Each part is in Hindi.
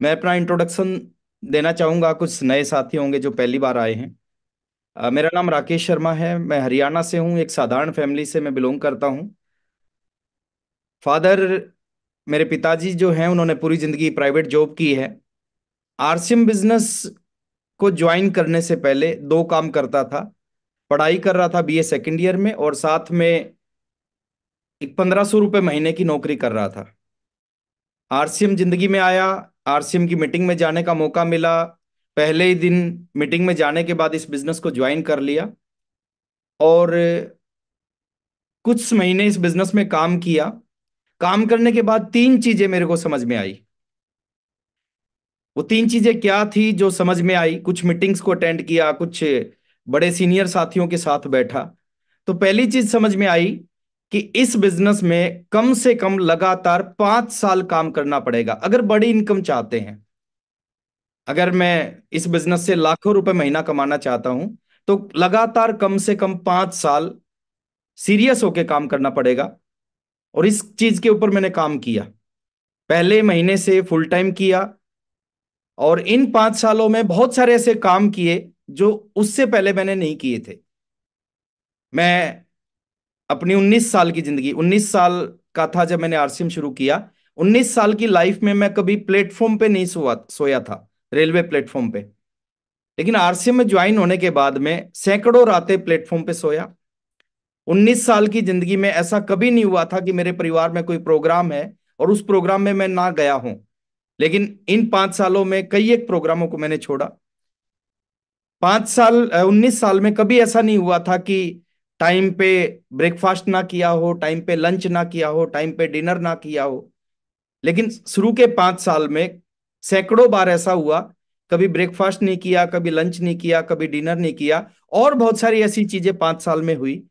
मैं अपना इंट्रोडक्शन देना चाहूँगा। कुछ नए साथी होंगे जो पहली बार आए हैं। मेरा नाम राकेश शर्मा है। मैं हरियाणा से हूँ। एक साधारण फैमिली से मैं बिलोंग करता हूँ। फादर, मेरे पिताजी जो हैं उन्होंने पूरी जिंदगी प्राइवेट जॉब की है। आरसीएम बिजनेस को ज्वाइन करने से पहले दो काम करता था। पढ़ाई कर रहा था बीए सेकेंड ईयर में, और साथ में एक 1500 रुपये महीने की नौकरी कर रहा था। आरसीएम जिंदगी में आया। आरसीएम की मीटिंग में जाने का मौका मिला। पहले ही दिन मीटिंग में जाने के बाद इस बिजनेस को ज्वाइन कर लिया, और कुछ महीने इस बिजनेस में काम किया। काम करने के बाद तीन चीजें मेरे को समझ में आई। वो तीन चीजें क्या थी जो समझ में आई? कुछ मीटिंग्स को अटेंड किया, कुछ बड़े सीनियर साथियों के साथ बैठा। तो पहली चीज समझ में आई कि इस बिजनेस में कम से कम लगातार 5 साल काम करना पड़ेगा अगर बड़ी इनकम चाहते हैं। अगर मैं इस बिजनेस से लाखों रुपए महीना कमाना चाहता हूं, तो लगातार कम से कम 5 साल सीरियस होके काम करना पड़ेगा। और इस चीज के ऊपर मैंने काम किया। पहले महीने से फुल टाइम किया, और इन 5 सालों में बहुत सारे ऐसे काम किए जो उससे पहले मैंने नहीं किए थे। मैं अपनी 19 साल की जिंदगी, 19 साल का था जब मैंने आरसीएम शुरू किया। 19 साल की लाइफ में मैं कभी प्लेटफॉर्म पे नहीं सोया था, रेलवे प्लेटफॉर्म पे। लेकिन आरसीएम में ज्वाइन होने के बाद में सैकड़ों रातें प्लेटफॉर्म पे सोया। 19 साल की जिंदगी में ऐसा कभी नहीं हुआ था कि मेरे परिवार में कोई प्रोग्राम है और उस प्रोग्राम में मैं ना गया हूं। लेकिन इन 5 सालों में कई एक प्रोग्रामों को मैंने छोड़ा। 5 साल 19 साल में कभी ऐसा नहीं हुआ था कि टाइम पे ब्रेकफास्ट ना किया हो, टाइम पे लंच ना किया हो, टाइम पे डिनर ना किया हो। लेकिन शुरू के 5 साल में सैकड़ों बार ऐसा हुआ। कभी ब्रेकफास्ट नहीं किया, कभी लंच नहीं किया, कभी डिनर नहीं किया। और बहुत सारी ऐसी चीजें 5 साल में हुई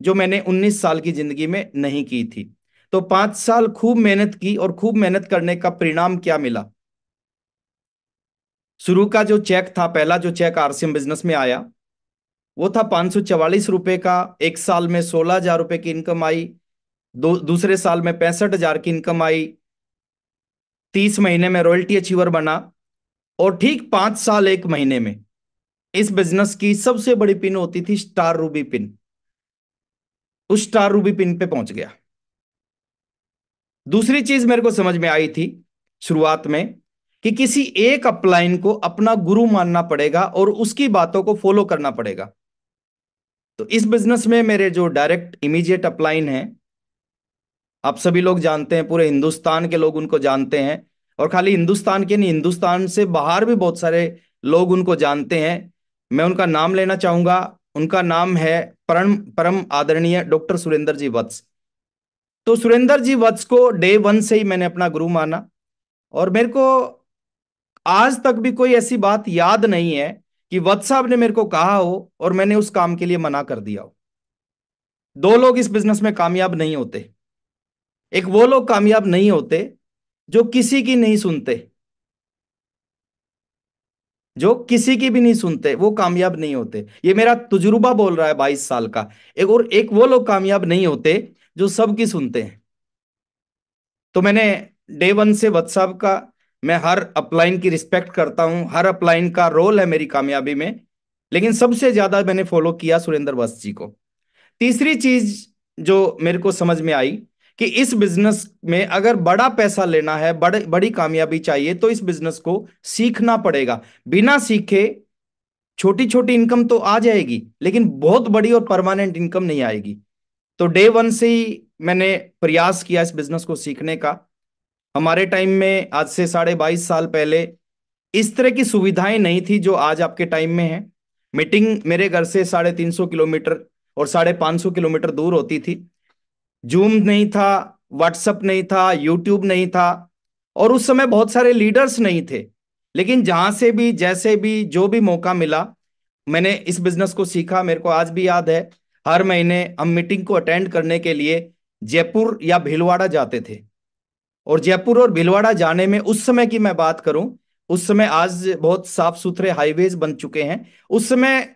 जो मैंने 19 साल की जिंदगी में नहीं की थी। तो 5 साल खूब मेहनत की, और खूब मेहनत करने का परिणाम क्या मिला? शुरू का जो चेक था, पहला जो चेक आरसीएम बिजनेस में आया, वो था 544 रुपए का। एक साल में 16,000 रुपए की इनकम आई। दूसरे साल में 65,000 की इनकम आई। 30 महीने में रॉयल्टी अचीवर बना। और ठीक 5 साल 1 महीने में इस बिजनेस की सबसे बड़ी पिन होती थी स्टार रूबी पिन, उस स्टार रूबी पिन पे पहुंच गया। दूसरी चीज मेरे को समझ में आई थी शुरुआत में, कि किसी एक अपलाइन को अपना गुरु मानना पड़ेगा और उसकी बातों को फॉलो करना पड़ेगा। तो इस बिजनेस में मेरे जो डायरेक्ट इमीडिएट अपलाइन है, आप सभी लोग जानते हैं, पूरे हिंदुस्तान के लोग उनको जानते हैं। और खाली हिंदुस्तान के नहीं, हिंदुस्तान से बाहर भी बहुत सारे लोग उनको जानते हैं। मैं उनका नाम लेना चाहूंगा। उनका नाम है परम परम आदरणीय डॉक्टर सुरेंद्र जी वत्स। तो सुरेंद्र जी वत्स को डे वन से ही मैंने अपना गुरु माना। और मेरे को आज तक भी कोई ऐसी बात याद नहीं है कि वत्स साहब ने मेरे को कहा हो और मैंने उस काम के लिए मना कर दिया हो। दो लोग इस बिजनेस में कामयाब नहीं होते। एक वो लोग कामयाब नहीं होते जो किसी की नहीं सुनते। जो किसी की भी नहीं सुनते वो कामयाब नहीं होते। ये मेरा तजुर्बा बोल रहा है 22 साल का। एक वो लोग कामयाब नहीं होते जो सबकी सुनते हैं। तो मैंने डे वन से वत्स साहब का, मैं हर अपलाइन की रिस्पेक्ट करता हूं, हर अपलाइन का रोल है मेरी कामयाबी में। लेकिन सबसे ज्यादा मैंने फॉलो किया सुरेंद्र वत्स जी को। तीसरी चीज जो मेरे को समझ में आई, कि इस बिजनेस में अगर बड़ा पैसा लेना है, बड़े बड़ी कामयाबी चाहिए, तो इस बिजनेस को सीखना पड़ेगा। बिना सीखे छोटी छोटी इनकम तो आ जाएगी, लेकिन बहुत बड़ी और परमानेंट इनकम नहीं आएगी। तो डे वन से ही मैंने प्रयास किया इस बिजनेस को सीखने का। हमारे टाइम में, आज से 22.5 साल पहले, इस तरह की सुविधाएं नहीं थी जो आज आपके टाइम में है। मीटिंग मेरे घर से 350 किलोमीटर और 550 किलोमीटर दूर होती थी। जूम नहीं था, व्हाट्सअप नहीं था, यूट्यूब नहीं था, और उस समय बहुत सारे लीडर्स नहीं थे। लेकिन जहां से भी, जैसे भी, जो भी मौका मिला, मैंने इस बिजनेस को सीखा। मेरे को आज भी याद है, हर महीने हम मीटिंग को अटेंड करने के लिए जयपुर या भीलवाड़ा जाते थे। और जयपुर और भीलवाड़ा जाने में, उस समय की मैं बात करूं, उस समय, आज बहुत साफ सुथरे हाईवेज बन चुके हैं, उस समय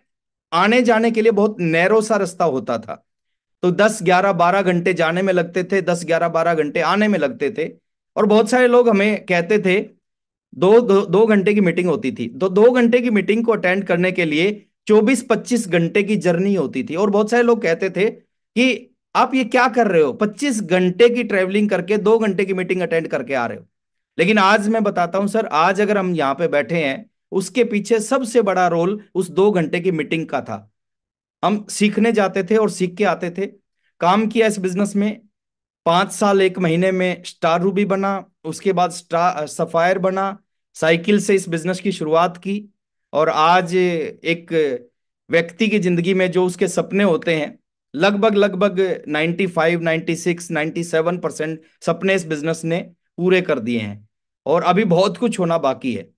आने जाने के लिए बहुत नैरो सा रास्ता होता था। तो 10 11 12 घंटे जाने में लगते थे, 10 11 12 घंटे आने में लगते थे। और बहुत सारे लोग हमें कहते थे, दो घंटे की मीटिंग होती थी, तो 2 घंटे की मीटिंग को अटेंड करने के लिए 24-25 घंटे की जर्नी होती थी। और बहुत सारे लोग कहते थे कि आप ये क्या कर रहे हो, 25 घंटे की ट्रेवलिंग करके 2 घंटे की मीटिंग अटेंड करके आ रहे हो। लेकिन आज मैं बताता हूं सर, आज अगर हम यहाँ पे बैठे हैं, उसके पीछे सबसे बड़ा रोल उस 2 घंटे की मीटिंग का था। हम सीखने जाते थे और सीख के आते थे, काम किया इस बिजनेस में 5 साल 1 महीने में स्टार रूबी बना, उसके बाद स्टार सफायर बना, साइकिल से इस बिजनेस की शुरुआत की। और आज एक व्यक्ति की जिंदगी में जो उसके सपने होते हैं, लगभग लगभग 95, 96, 97% सपने इस बिजनेस ने पूरे कर दिए हैं। और अभी बहुत कुछ होना बाकी है।